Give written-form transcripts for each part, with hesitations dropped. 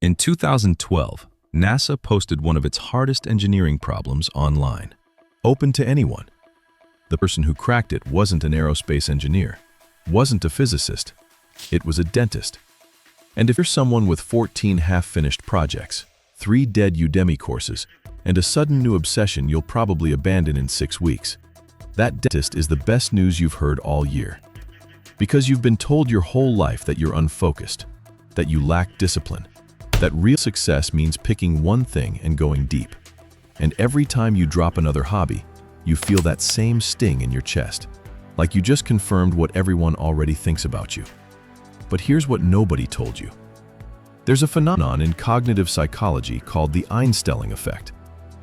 In 2012, NASA posted one of its hardest engineering problems online, open to anyone. The person who cracked it wasn't an aerospace engineer, wasn't a physicist, it was a dentist. And if you're someone with 14 half-finished projects, 3 dead Udemy courses, and a sudden new obsession you'll probably abandon in 6 weeks, that dentist is the best news you've heard all year. Because you've been told your whole life that you're unfocused, that you lack discipline, that real success means picking one thing and going deep. And every time you drop another hobby, you feel that same sting in your chest, like you just confirmed what everyone already thinks about you. But here's what nobody told you. There's a phenomenon in cognitive psychology called the Einstellung effect,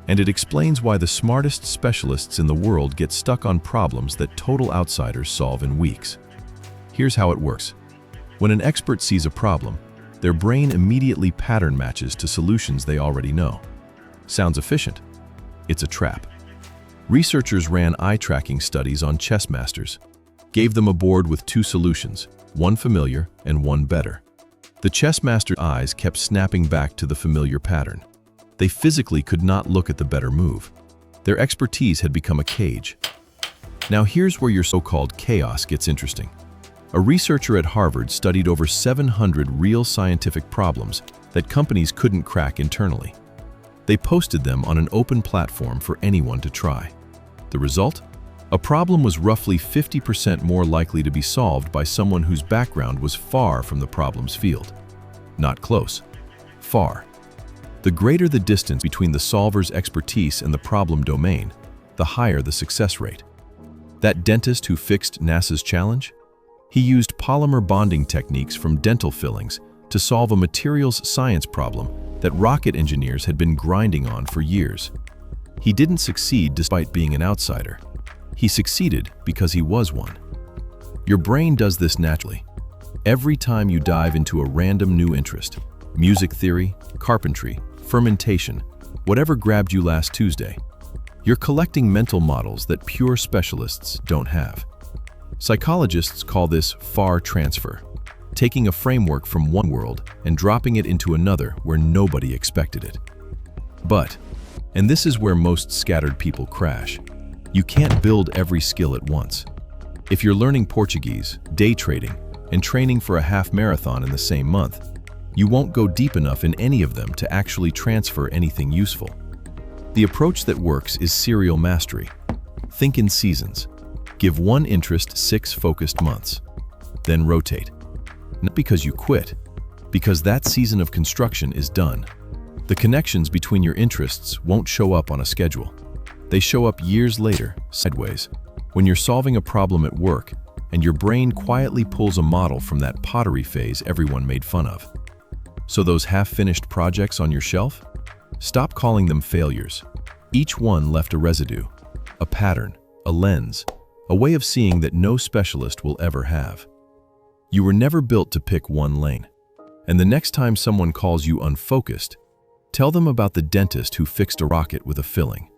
and it explains why the smartest specialists in the world get stuck on problems that total outsiders solve in weeks. Here's how it works. When an expert sees a problem, their brain immediately pattern matches to solutions they already know. Sounds efficient? It's a trap. Researchers ran eye-tracking studies on chess masters, gave them a board with 2 solutions, one familiar and one better. The chess master's eyes kept snapping back to the familiar pattern. They physically could not look at the better move. Their expertise had become a cage. Now here's where your so-called chaos gets interesting. A researcher at Harvard studied over 700 real scientific problems that companies couldn't crack internally. They posted them on an open platform for anyone to try. The result? A problem was roughly 50% more likely to be solved by someone whose background was far from the problem's field. Not close. Far. The greater the distance between the solver's expertise and the problem domain, the higher the success rate. That dentist who fixed NASA's challenge? He used polymer bonding techniques from dental fillings to solve a materials science problem that rocket engineers had been grinding on for years. He didn't succeed despite being an outsider. He succeeded because he was one. Your brain does this naturally. Every time you dive into a random new interest, music theory, carpentry, fermentation, whatever grabbed you last Tuesday, you're collecting mental models that pure specialists don't have. Psychologists call this far transfer, taking a framework from one world and dropping it into another where nobody expected it. But, and this is where most scattered people crash, you can't build every skill at once. If you're learning Portuguese, day trading, and training for a half marathon in the same month, you won't go deep enough in any of them to actually transfer anything useful. The approach that works is serial mastery. Think in seasons. Give one interest 6 focused months, then rotate. Not because you quit, because that season of construction is done. The connections between your interests won't show up on a schedule. They show up years later, sideways, when you're solving a problem at work and your brain quietly pulls a model from that pottery phase everyone made fun of. So those half-finished projects on your shelf? Stop calling them failures. Each one left a residue, a pattern, a lens, a way of seeing that no specialist will ever have. You were never built to pick one lane. And the next time someone calls you unfocused, tell them about the dentist who fixed a rocket with a filling.